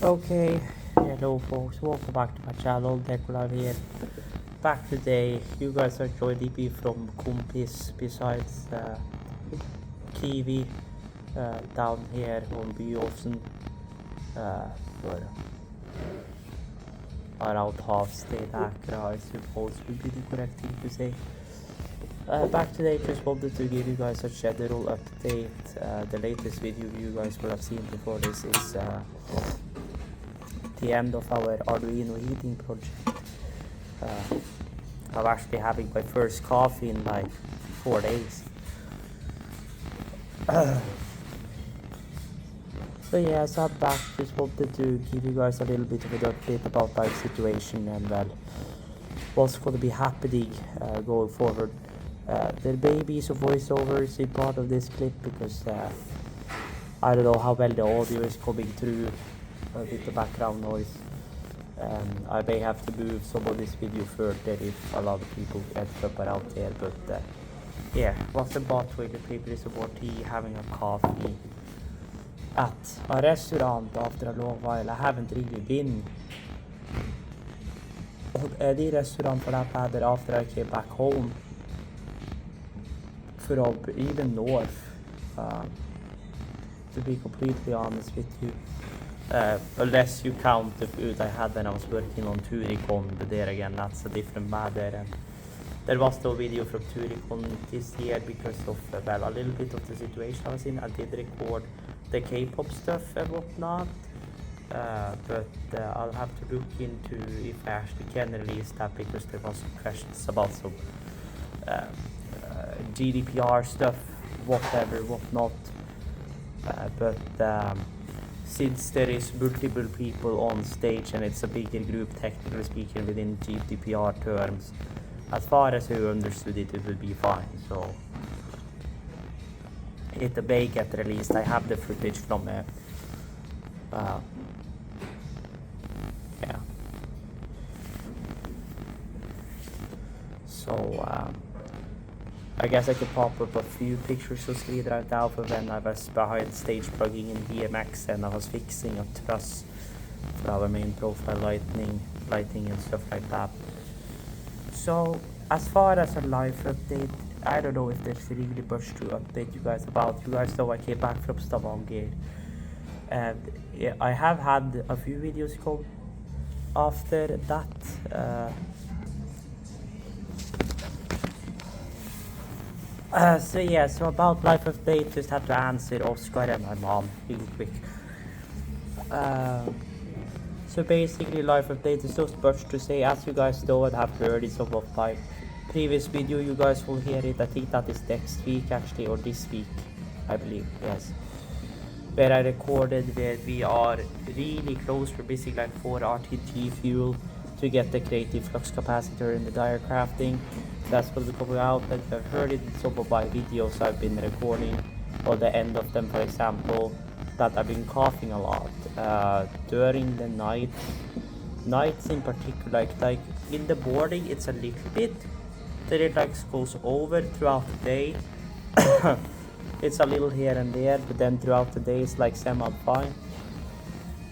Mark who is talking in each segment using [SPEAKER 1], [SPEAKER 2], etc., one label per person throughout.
[SPEAKER 1] Okay, hello folks, welcome back to my channel, Decorav here. Back today, you guys are joining me from Kumpis besides Kiwi down here on Byåsen for around half state Accra, I suppose would be the correct thing to say. Back today, just wanted to give you guys a general update. The latest video you guys will have seen before this is the end of our Arduino heating project. I'm actually having my first coffee in like 4 days. So yeah, so I'm back. Just wanted to give you guys a little bit of an update about our situation and well, what's going to be happening going forward. There may be some voiceovers in part of this clip because I don't know how well the audio is coming through with the background noise. I may have to move some of this video further if a lot of people end up around here, but yeah, was about with the people support tea, having a coffee at a restaurant after a long while. I haven't really been on any restaurant for that matter after I came back home from even north, to be completely honest with you. Unless you count the food I had when I was working on Turicon, but there again that's a different matter. And there was no video from Turicon this year because of well, a little bit of the situation I was in. I did record the K-pop stuff and whatnot, but I'll have to look into if I actually can release that because there was some questions about some GDPR stuff, whatever, whatnot. But since there is multiple people on stage and it's a bigger group, technically speaking, within GDPR terms, as far as I understood it, it will be fine. So it may get released. I have the footage from yeah. So I guess I could pop up a few pictures of screen right now for when I was behind stage plugging in DMX and I was fixing a truss for our main profile lighting and stuff like that. So as far as a live update, I don't know if there's really much to update you guys about. You guys know I came back from Stavanger and yeah, I have had a few videos come after that. So yeah, so about life update, just have to answer Oscar and my mom really quick. So basically life update is just much to say. As you guys know and have heard in some of my previous video, you guys will hear it. I think that is next week actually, or this week, I believe, yes. Where I recorded where we are really close. We're missing like 4 RTG fuel to get the creative flux capacitor in the dire crafting. That's going to be coming out. Like I've heard it in some of my videos I've been recording, or the end of them, for example, that I've been coughing a lot during the nights in particular. Like in the morning it's a little bit, then it like goes over throughout the day. It's a little here and there, but then throughout the day it's like semi fine.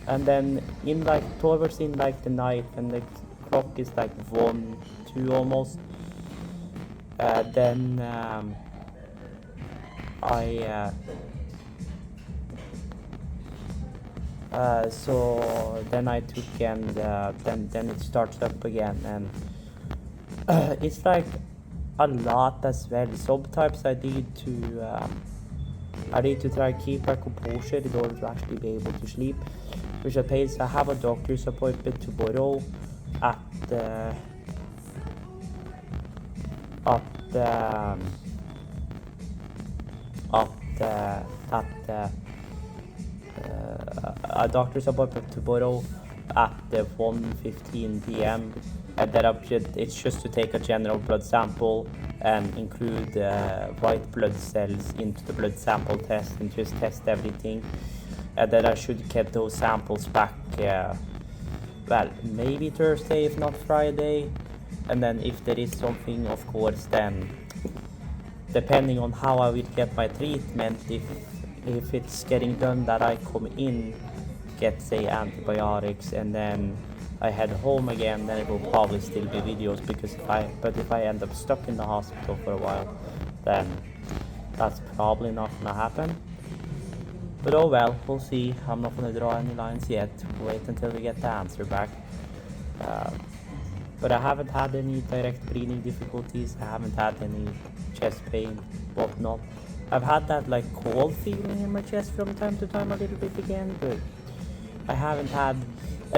[SPEAKER 1] And then in like towards in like the night when the clock is like 1, 2 almost, then so then I took and then it starts up again, and it's like a lot as well. Sometimes I need to try to keep my composure in order to actually be able to sleep, which I paid. I have a doctor's appointment tomorrow at a doctor's appointment tomorrow at 1:15 p.m. and then it's just to take a general blood sample and include white blood cells into the blood sample test and just test everything, and then I should get those samples back well, maybe Thursday if not Friday. And then if there is something, of course, then depending on how I will get my treatment, if it's getting done that I get say antibiotics, and then I head home again, then it will probably still be videos, because if I end up stuck in the hospital for a while, then that's probably not gonna happen. But oh well, we'll see. I'm not gonna draw any lines yet. Wait until we get the answer back. But I haven't had any direct breathing difficulties. I haven't had any chest pain, whatnot. I've had that like cold feeling in my chest from time to time a little bit again, but I haven't had.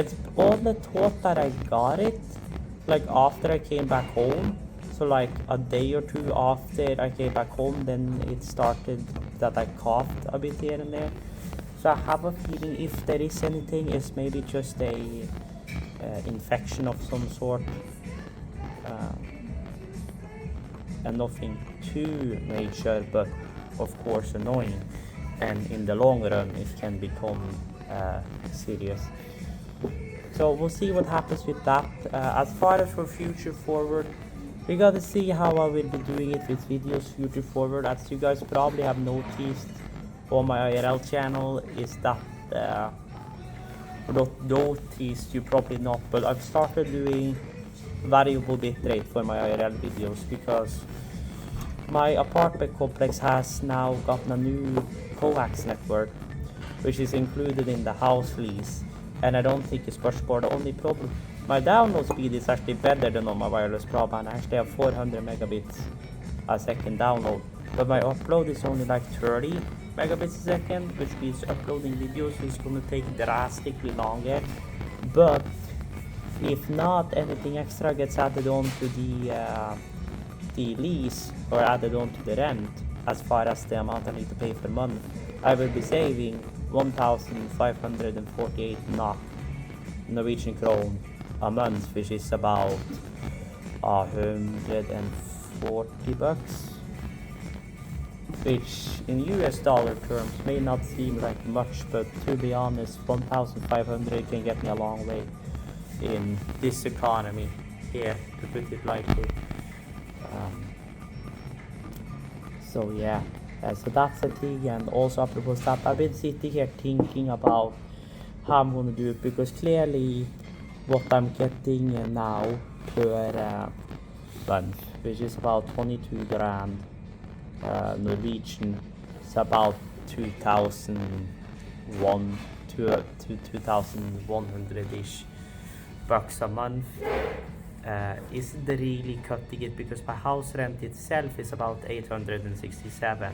[SPEAKER 1] It's all the thought that I got it like after I came back home. So like a day or two after I came back home, then it started that I coughed a bit here and there. So I have a feeling if there is anything, it's maybe just a infection of some sort, and nothing too major, but of course annoying, and in the long run it can become serious. So we'll see what happens with that. As far as for future forward, we gotta see how I will be doing it with videos future forward. As you guys probably have noticed on my IRL channel, is that not noticed, you probably not, but I've started doing variable bitrate for my IRL videos, because my apartment complex has now gotten a new coax network, which is included in the house lease, and I don't think it's much more. The only problem, my download speed is actually better than on my wireless broadband. I actually have 400 megabits a second download, but my upload is only like 30 megabits a second, which means uploading videos is going to take drastically longer. But if not anything extra gets added on to the lease, or added on to the rent, as far as the amount I need to pay per month, I will be saving 1,548 NOK, Norwegian krone, a month, which is about 140 bucks, which in US dollar terms may not seem like much, but to be honest, 1,500 can get me a long way in this economy here, to put it lightly. So yeah, so that's the thing. And also apropos that, I've been sitting here thinking about how I'm gonna do it, because clearly what I'm getting now per month, which is about 22 grand Norwegian, it's about 2,001 to 2,100-ish bucks a month. Isn't really cutting it, because my house rent itself is about 867.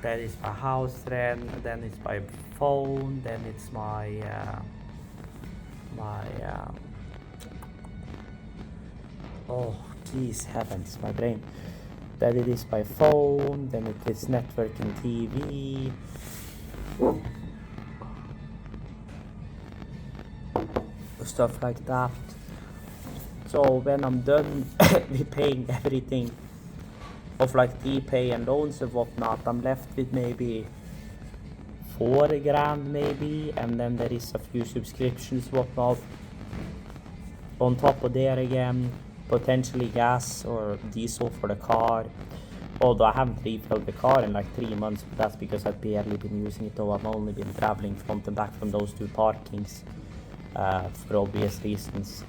[SPEAKER 1] That is my house rent, then it's my phone, then it's my oh geez heavens, my brain. Then it is my phone, then it is network and TV. Stuff like that. So when I'm done with paying everything of like e-pay and loans and whatnot, I'm left with maybe 4 grand maybe, and then there is a few subscriptions whatnot on top of there again, potentially gas or diesel for the car, although I haven't refilled the car in like 3 months, but that's because I've barely been using it, though I've only been traveling front and back from those 2 parkings for obvious reasons.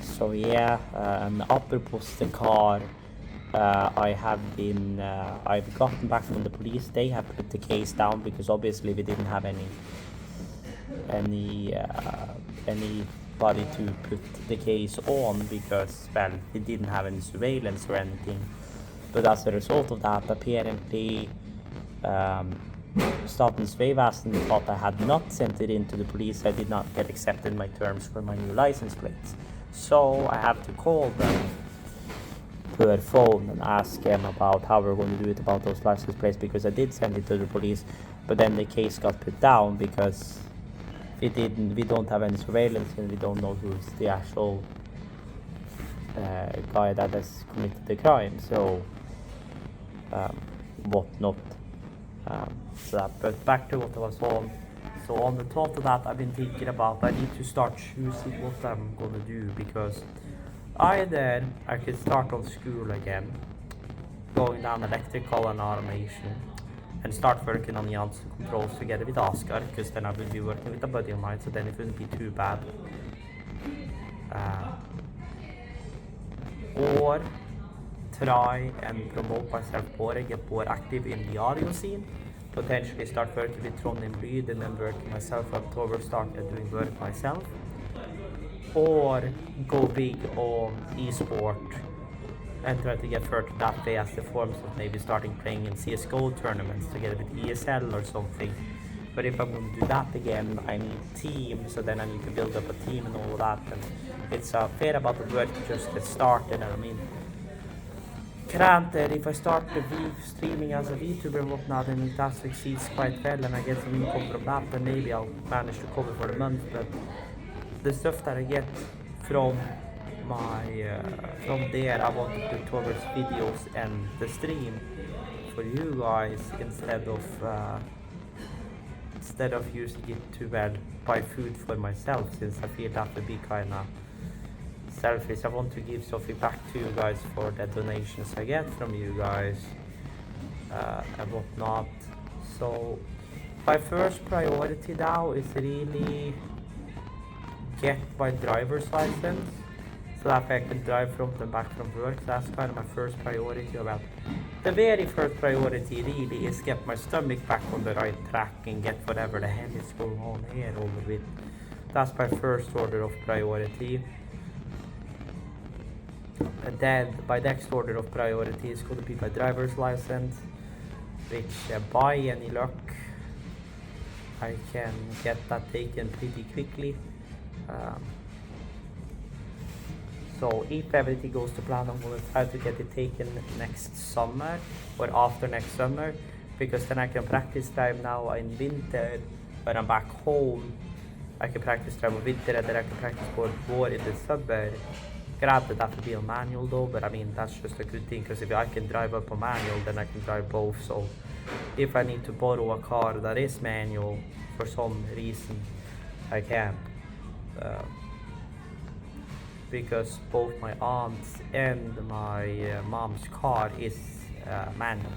[SPEAKER 1] So yeah, and apropos the car, I've gotten back from the police. They have put the case down, because obviously we didn't have anybody to put the case on, because, well, we didn't have any surveillance or anything. But as a result of that, apparently Statens vegvesen thought I had not sent it in to the police. I did not get accepted my terms for my new license plates. So I have to call them per phone and ask them about how we're going to do it about those license plates, because I did send it to the police, but then the case got put down because we don't have any surveillance, and we don't know who's the actual guy that has committed the crime. So whatnot. But back to what I was on. So on the thought of that, I've been thinking about, I need to start choosing what I'm gonna do, because either I could start on school again, going down electrical and automation, and start working on the answer controls together with Oscar, because then I will be working with a buddy of mine, so then it wouldn't be too bad. Or try and promote myself more and get more active in the audio scene. Potentially start working with Trondheim Lyd and then working myself up towards starting doing work myself. Or go big on esport and try to get further that way as the forms of maybe starting playing in CSGO tournaments together with ESL or something. But if I'm going to do that again, I need team, so then I need to build up a team and all that. And it's a fair amount of work to just get started. I mean, granted, if I start the streaming as a VTuber and whatnot, and if that succeeds quite well and I get some income from that, then maybe I'll manage to cover for the month. But the stuff that I get from from there, I want to put towards videos and the stream for you guys instead of using it to buy food for myself, since I feel that would be kind of selfish. I want to give something back to you guys for the donations I get from you guys and whatnot. So my first priority now is really get my driver's license, so that I can drive from and back from work. So that's kind of my first priority. About the very first priority really is get my stomach back on the right track and get whatever the hell is going on here over with. That's my first order of priority. And then my next order of priority is going to be my driver's license, which by any luck I can get that taken pretty quickly. So if everything goes to plan, I'm going to try to get it taken next summer or after next summer, because then I can practice drive now in winter when I'm back home. I can practice drive in winter and then I can practice more in the summer. Granted, that would be a manual though, but I mean that's just a good thing, because if I can drive up a manual, then I can drive both. So if I need to borrow a car that is manual for some reason, I can. Because both my aunt's and my mom's car is manual,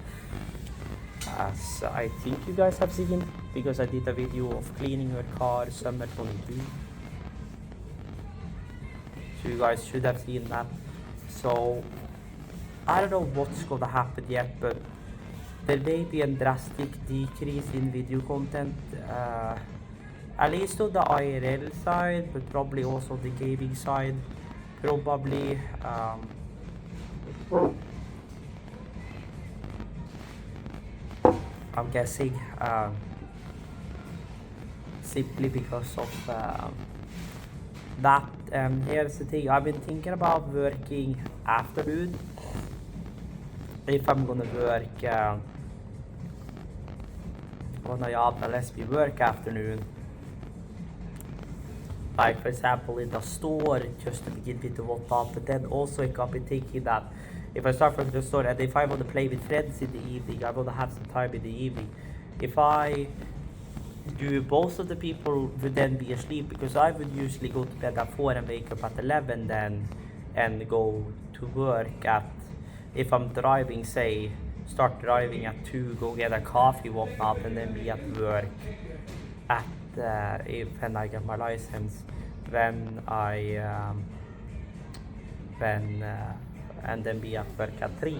[SPEAKER 1] as I think you guys have seen, because I did a video of cleaning her car summer 22. So you guys should have seen that. So I don't know what's gonna happen yet, but there may be a drastic decrease in video content, at least on the IRL side, but probably also the gaming side. Probably I'm guessing simply because of that. Here's the thing, I've been thinking about working afternoon. If I'm gonna work on a job that lets me work afternoon, like for example in the store, just to begin with the whatnot. But then also I've been thinking that if I start from the store and if I want to play with friends in the evening, I want to have some time in the evening. If I do, most of the people would then be asleep, because I would usually go to bed at 4 and wake up at 11 then, and go to work at, if I'm driving, say start driving at 2, go get a coffee, whatnot, and then be at work at when I get my license, and then be at work at 3.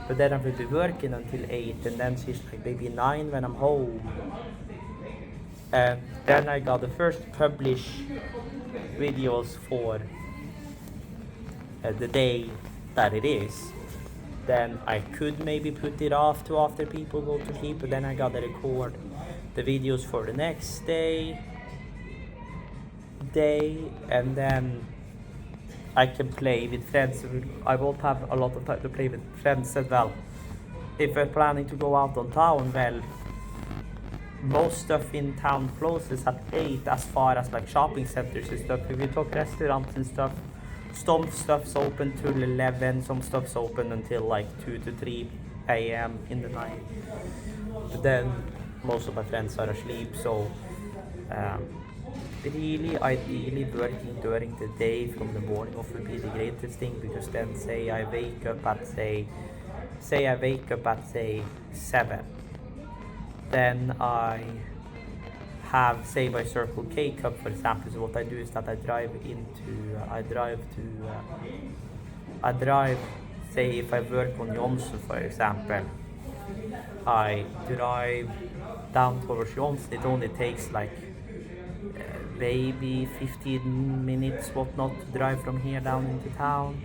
[SPEAKER 1] But then I will be working until 8, and then she's like maybe 9 when I'm home. And then I got the first published videos for the day that it is. Then I could maybe put it off to after people go to sleep, but then I gotta record the videos for the next day, and then I can play with friends. I won't have a lot of time to play with friends as well. If we're planning to go out on town, well, most stuff in town closes at 8 as far as like shopping centers and stuff. If you talk restaurants and stuff, some stuff's open till 11, some stuff's open until like 2 to 3 a.m. in the night. But then most of my friends are asleep, so really ideally working during the day from the morning off would be the greatest thing, because then say I wake up at say 7, then I have, say, my Circle K cup, for example. So what I do is that I drive, say if I work on Johnson, for example, I drive down towards Johnson. It only takes like maybe 15 minutes, whatnot, to drive from here down into town.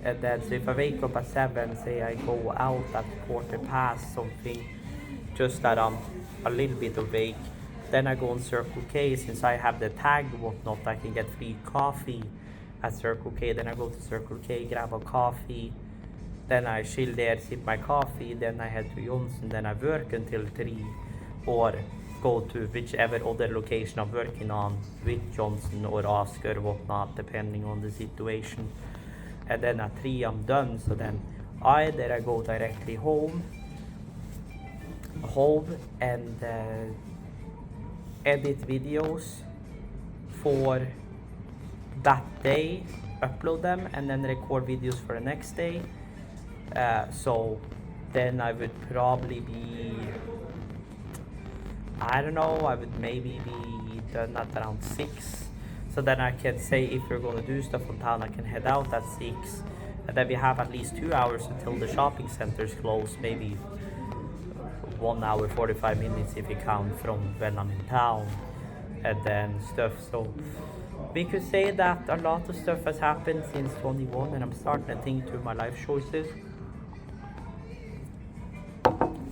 [SPEAKER 1] And then, so if I wake up at 7, say I go out at 1/4 something, just that I'm a little bit awake, then I go on Circle K. Since I have the tag, whatnot, I can get free coffee at Circle K. Then I go to Circle K, grab a coffee, then I chill there, sip my coffee, then I head to Johnson, then I work until 3, or go to whichever other location I'm working on with Johnson or Oscar, whatnot, depending on the situation. And then at 3 I'm done, so then either I go directly home and edit videos for that day, upload them, and then record videos for the next day. So then I would probably be, I don't know, I would maybe be done at around 6. So then I can say, if we're gonna do stuff on town, I can head out at 6. And then we have at least 2 hours until the shopping center's closed, maybe 1 hour, 45 minutes if you count from when I'm in town, and then stuff. So we could say that a lot of stuff has happened since 21, and I'm starting to think through my life choices.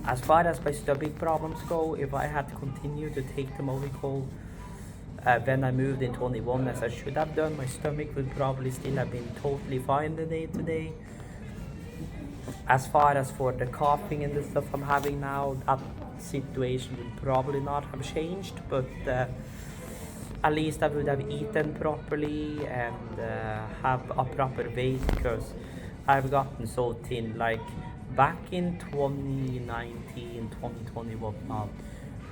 [SPEAKER 1] As far as my stomach problems go, if I had continued to take the Movicol when I moved in 21 as I should have done, my stomach would probably still have been totally fine the day today. As far as for the coughing and the stuff I'm having now, that situation would probably not have changed, but at least I would have eaten properly and have a proper weight, because I've gotten so thin. Like back in 2019, 2020, whatnot,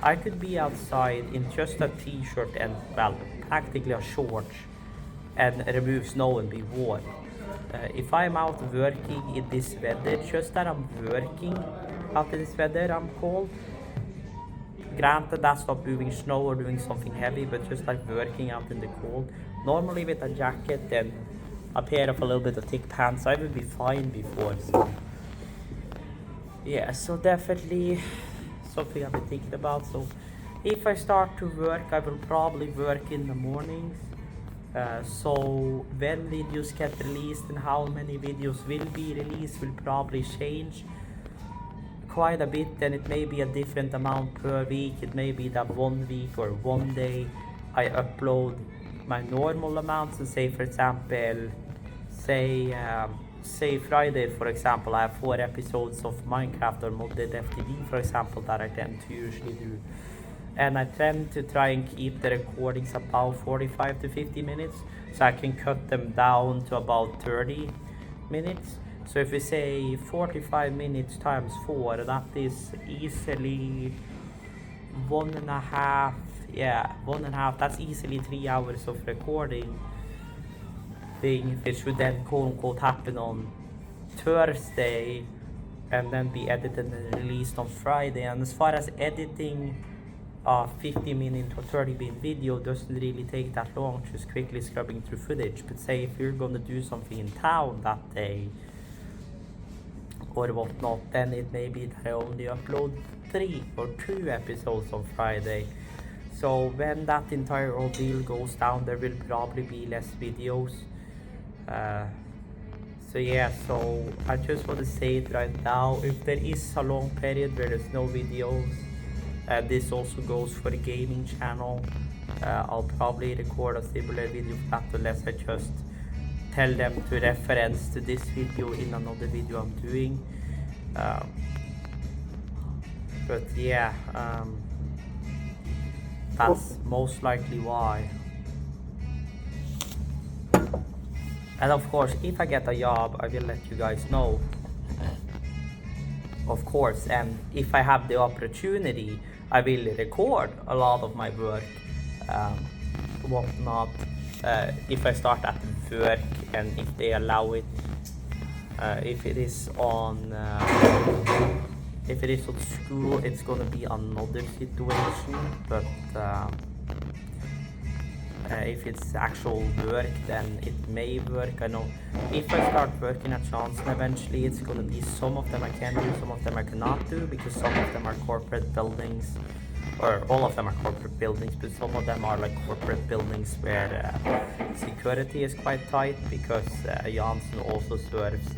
[SPEAKER 1] I could be outside in just a t-shirt and, well, practically a shorts, and remove snow and be warm. If I'm out working in this weather, just that I'm working out in this weather, I'm cold. Granted, that's not moving snow or doing something heavy, but just like working out in the cold. Normally with a jacket and a pair of a little bit of thick pants, I would be fine before. So yeah, so definitely something I've been thinking about. So if I start to work, I will probably work in the mornings. So when videos get released and how many videos will be released will probably change quite a bit. Then it may be a different amount per week. It may be that 1 week or 1 day I upload my normal amounts, and say, for example, say Friday, for example, I have 4 episodes of Minecraft or modded FTD, for example, that I tend to usually do. And I tend to try and keep the recordings about 45 to 50 minutes, so I can cut them down to about 30 minutes. So if we say 45 minutes times 4, that is easily 1.5, yeah, 1.5, that's easily 3 hours of recording thing, which would then quote unquote happen on Thursday and then be edited and released on Friday. And as far as editing a 50-minute or 30-minute video doesn't really take that long, just quickly scrubbing through footage. But say if you're gonna do something in town that day or whatnot, then it may be that I only upload 3 or 2 episodes on Friday. So when that entire ordeal goes down, there will probably be less videos. So yeah, so I just want to say it right now, if there is a long period where there's no videos, this also goes for the gaming channel, I'll probably record a similar video for that, unless I just tell them to reference to this video in another video I'm doing. But yeah, that's most likely why. And of course, if I get a job, I will let you guys know, of course. And if I have the opportunity, I will record a lot of my work, whatnot, if I start at work and if they allow it. If it is on If it is at school, it's gonna be another situation, but if it's actual work, then it may work. I know if I start working at Johnson eventually, it's gonna be some of them I can do, some of them I cannot do, because some of them are corporate buildings, or all of them are corporate buildings, but some of them are like corporate buildings where security is quite tight, because Johnson also serves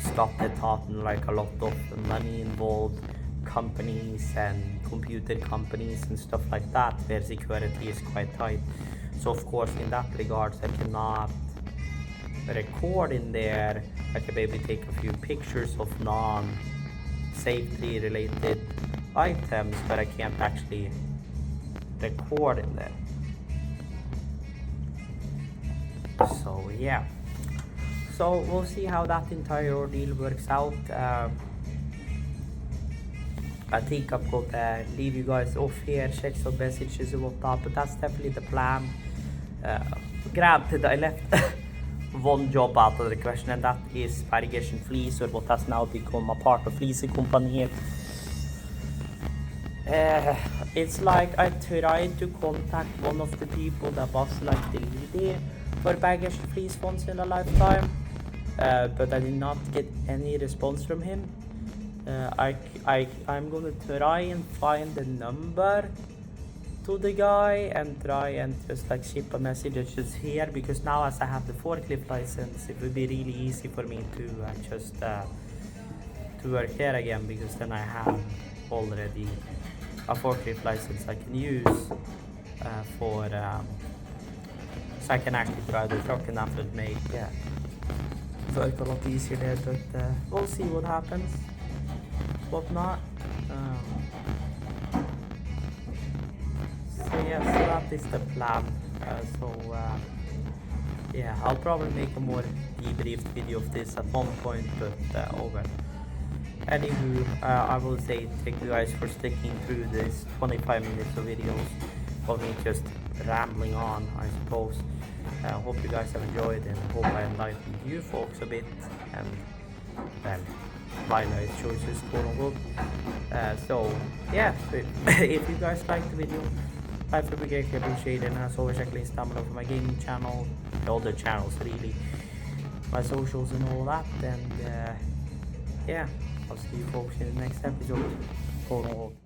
[SPEAKER 1] Skatteetaten, like a lot of money involved companies and computer companies and stuff like that, where security is quite tight. So of course, in that regards, I cannot record in there. I can maybe take a few pictures of non-safety related items, but I can't actually record in there. So yeah, so we'll see how that entire ordeal works out. I think I'm gonna leave you guys off here, check some messages and whatnot, but that's definitely the plan. Granted, I left one job out of the question, and that is Bergersen Fleece, or what has now become a part of Fleecekompaniet. It's like I tried to contact one of the people that was like the leader for Bergersen Fleece once in a lifetime, but I did not get any response from him. I'm gonna try and find the number to the guy and try and just like ship a message just here, because now as I have the forklift license, it would be really easy for me to just to work here again, because then I have already a forklift license I can use for so I can actually drive the truck, and that would make work a lot easier there, but we'll see what happens. Whatnot. So yeah, so that is the plan. Yeah, I'll probably make a more debriefed video of this at one point, but over. Anywho, I will say thank you guys for sticking through this 25 minutes of videos of me just rambling on, I suppose. Hope you guys have enjoyed, and hope I enlightened you folks a bit, and well, my life choices, quote unquote. So yeah, if you guys liked the video, I would be greatly appreciated, and as always, check links down below for my gaming channel, the other channels really, my socials and all that, and yeah, I'll see you folks in the next episode, quote unquote.